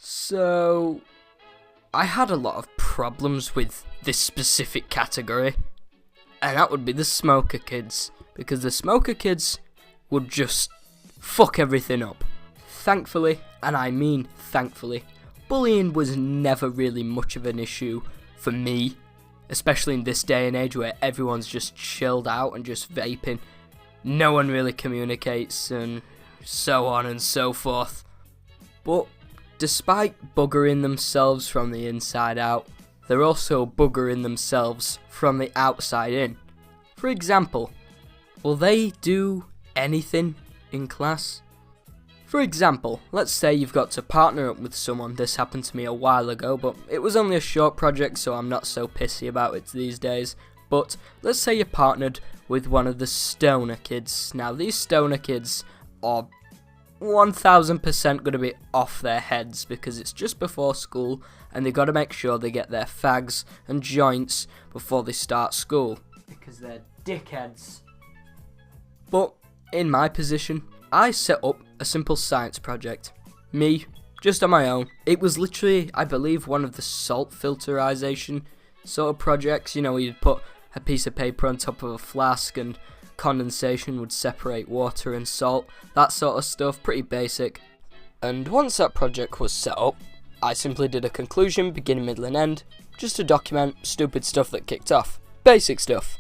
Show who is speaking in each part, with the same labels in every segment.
Speaker 1: So, I had a lot of problems with this specific category, and that would be the smoker kids, because the smoker kids would just fuck everything up. Thankfully, and I mean thankfully, bullying was never really much of an issue for me, especially in this day and age where everyone's just chilled out and just vaping. No one really communicates and so on and so forth. But despite buggering themselves from the inside out, they're also buggering themselves from the outside in. For example, will they do anything in class? For example, let's say you've got to partner up with someone. This happened to me a while ago, but it was only a short project, so I'm not so pissy about it these days. But let's say you're partnered with one of the stoner kids. Now, these stoner kids are 1000% going to be off their heads because it's just before school and they've got to make sure they get their fags and joints before they start school because they're dickheads. But in my position, I set up a simple science project. Me, just on my own. It was literally, I believe, one of the salt filterization sort of projects, you know, where you'd put a piece of paper on top of a flask and condensation would separate water and salt, that sort of stuff, pretty basic. And once that project was set up, I simply did a conclusion, beginning, middle and end, just to document stupid stuff that kicked off. Basic stuff.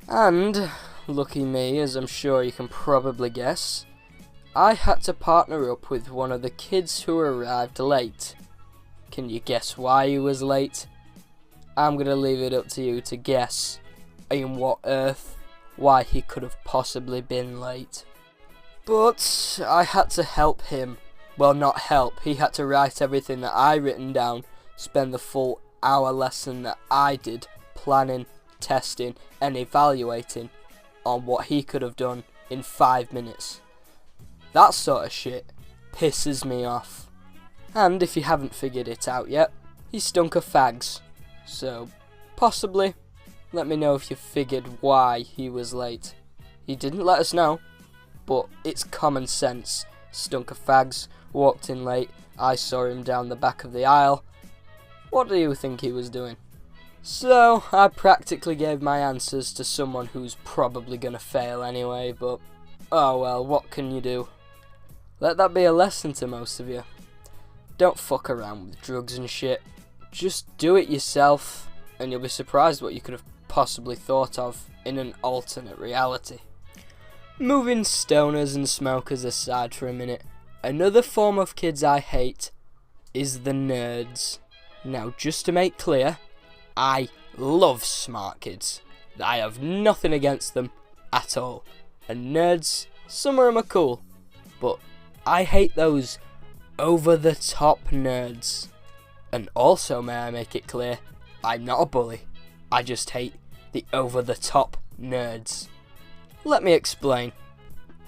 Speaker 1: And, lucky me, as I'm sure you can probably guess, I had to partner up with one of the kids who arrived late. Can you guess why he was late? I'm gonna leave it up to you to guess in what earth why he could have possibly been late. But I had to help him. Well, not help, he had to write everything that I written down, spend the full hour lesson that I did planning, testing and evaluating on what he could have done in 5 minutes. That sort of shit pisses me off. And if you haven't figured it out yet, he stunk of fags. So, possibly, let me know if you figured why he was late. He didn't let us know, but it's common sense. Stunk of fags, walked in late, I saw him down the back of the aisle. What do you think he was doing? So, I practically gave my answers to someone who's probably gonna fail anyway, but oh well, what can you do? Let that be a lesson to most of you. Don't fuck around with drugs and shit. Just do it yourself, and you'll be surprised what you could have possibly thought of in an alternate reality. Moving stoners and smokers aside for a minute, another form of kids I hate is the nerds. Now, just to make clear, I love smart kids. I have nothing against them at all. And nerds, some of them are cool, but I hate those over-the-top nerds. And also, may I make it clear, I'm not a bully. I just hate the over-the-top nerds. Let me explain.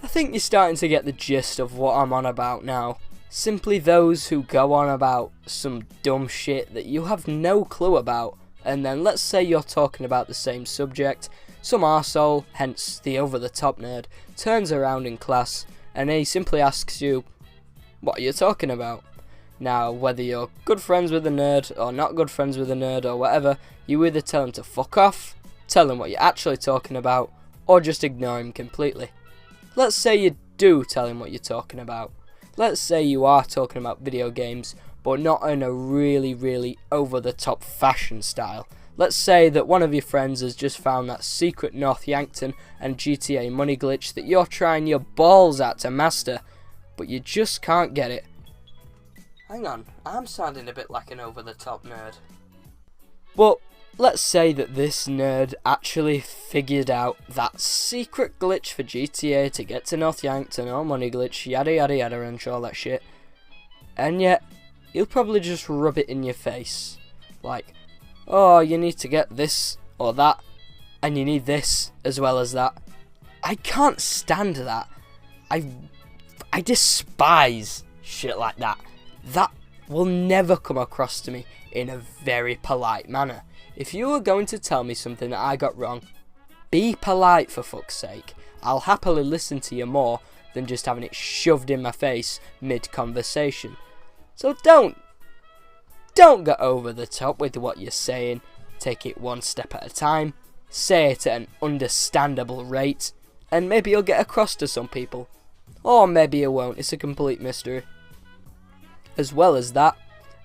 Speaker 1: I think you're starting to get the gist of what I'm on about now. Simply those who go on about some dumb shit that you have no clue about, and then let's say you're talking about the same subject, some arsehole, hence the over-the-top nerd, turns around in class and he simply asks you, what are you talking about? Now, whether you're good friends with a nerd or not good friends with a nerd or whatever, you either tell him to fuck off, tell him what you're actually talking about, or just ignore him completely. Let's say you do tell him what you're talking about. Let's say you are talking about video games, but not in a really over-the-top fashion style. Let's say that one of your friends has just found that secret North Yankton and GTA money glitch that you're trying your balls at to master, but you just can't get it. Hang on, I'm sounding a bit like an over-the-top nerd. But let's say that this nerd actually figured out that secret glitch for GTA to get to North Yankton or money glitch, yada yada yada and all that shit. And yet, he'll probably just rub it in your face. Like, oh, you need to get this or that, and you need this as well as that. I can't stand that. I despise shit like that. That will never come across to me in a very polite manner. If you are going to tell me something that I got wrong, be polite for fuck's sake. I'll happily listen to you more than just having it shoved in my face mid-conversation. So don't go over the top with what you're saying. Take it one step at a time. Say it at an understandable rate, and maybe you'll get across to some people. Or maybe you won't, it's a complete mystery. As well as that,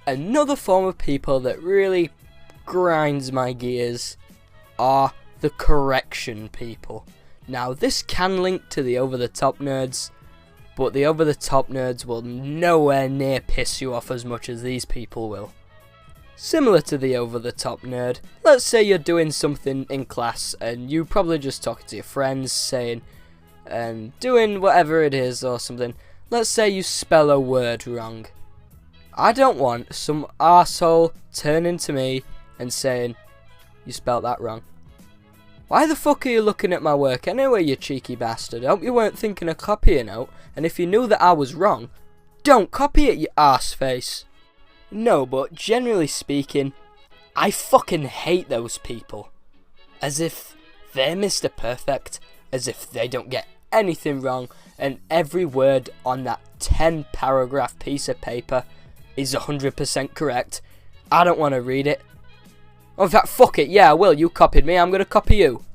Speaker 1: another form of people that really grinds my gears are the correction people. Now this can link to the over-the-top nerds, but the over-the-top nerds will nowhere near piss you off as much as these people will. Similar to the over-the-top nerd, let's say you're doing something in class and you probably just talking to your friends, saying and doing whatever it is or something. Let's say you spell a word wrong. I don't want some arsehole turning to me and saying, you spelt that wrong. Why the fuck are you looking at my work anyway, you cheeky bastard? I hope you weren't thinking of copying out, and if you knew that I was wrong, don't copy it, you arseface. No, but generally speaking, I fucking hate those people. As if they're Mr. Perfect, as if they don't get anything wrong, and every word on that 10 paragraph piece of paper is 100% correct. I don't want to read it. In fact, fuck it, yeah I will, you copied me, I'm gonna copy you.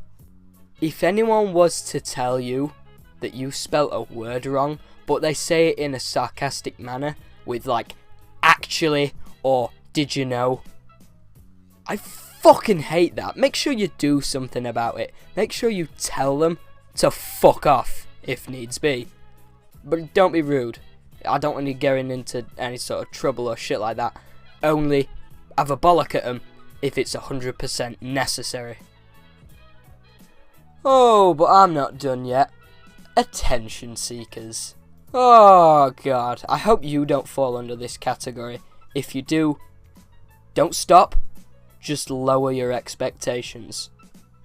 Speaker 1: If anyone was to tell you that you spelt a word wrong, but they say it in a sarcastic manner, with like, actually, or did you know? I fucking hate that. Make sure you do something about it. Make sure you tell them to fuck off, if needs be. But don't be rude. I don't want you getting into any sort of trouble or shit like that. Only have a bollock at them if it's 100% necessary. Oh, but I'm not done yet. Attention seekers. Oh god, I hope you don't fall under this category. If you do, don't stop, just lower your expectations.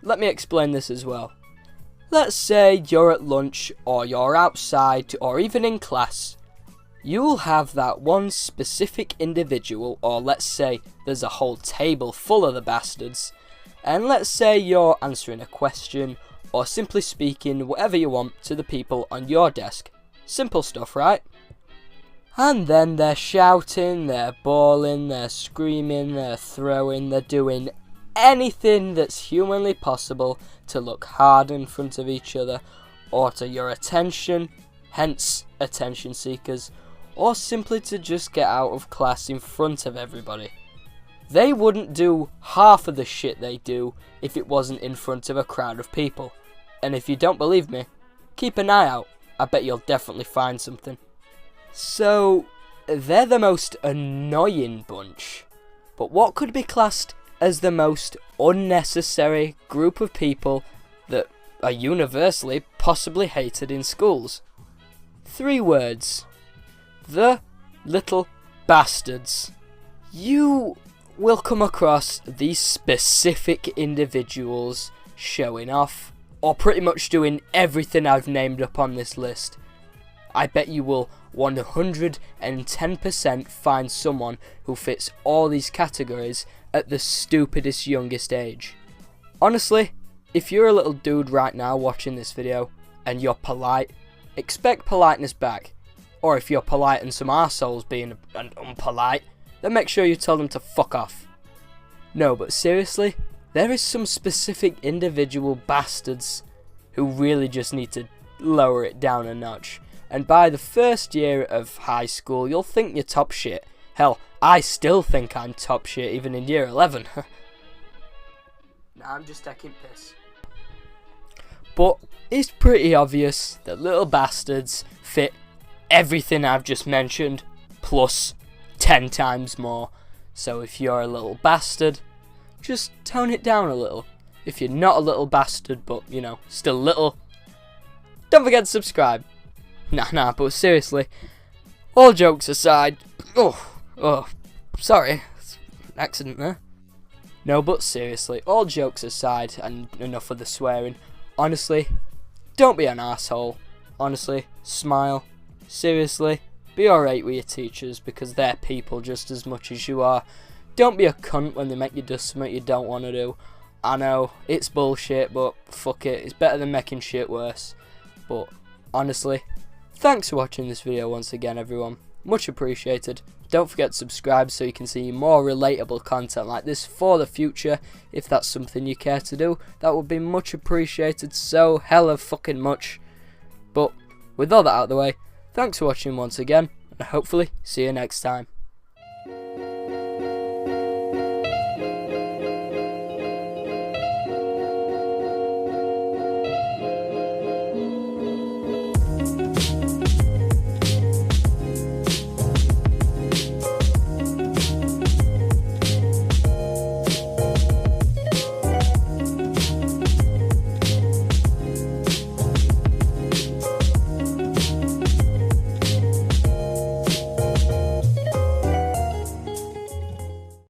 Speaker 1: Let me explain this as well. Let's say you're at lunch, or you're outside, or even in class. You'll have that one specific individual, or let's say there's a whole table full of the bastards, and let's say you're answering a question, or simply speaking whatever you want to the people on your desk. Simple stuff, right? And then they're shouting, they're bawling, they're screaming, they're throwing, they're doing anything that's humanly possible to look hard in front of each other, or to your attention, hence attention seekers, or simply to just get out of class in front of everybody. They wouldn't do half of the shit they do if it wasn't in front of a crowd of people. And if you don't believe me, keep an eye out. I bet you'll definitely find something. So, they're the most annoying bunch. But what could be classed as the most unnecessary group of people that are universally possibly hated in schools? 3 words. The little bastards. You will come across these specific individuals showing off, or pretty much doing everything I've named up on this list. I bet you will 110% find someone who fits all these categories at the stupidest youngest age. Honestly, if you're a little dude right now watching this video, and you're polite, expect politeness back. Or if you're polite and some arsehole's being unpolite, then make sure you tell them to fuck off. No, but seriously, there is some specific individual bastards who really just need to lower it down a notch. And by the first year of high school, you'll think you're top shit. Hell, I still think I'm top shit even in year 11. Nah, I'm just taking piss. But it's pretty obvious that little bastards fit everything I've just mentioned, plus 10 times more. So if you're a little bastard, just tone it down a little. If you're not a little bastard, but, you know, still little, don't forget to subscribe. Nah, but seriously, all jokes aside, sorry, it's an accident there. No, but seriously, all jokes aside, and enough of the swearing, honestly, don't be an asshole. Honestly, smile. Seriously, be alright with your teachers, because they're people just as much as you are. Don't be a cunt when they make you do something you don't want to do. I know, it's bullshit, but fuck it, it's better than making shit worse. But, honestly, thanks for watching this video once again, everyone. Much appreciated. Don't don't forget to subscribe so you can see more relatable content like this for the future. If that's something you care to do, that would be much appreciated, so hella fucking much. But with all that out of the way, thanks for watching once again, and hopefully see you next time.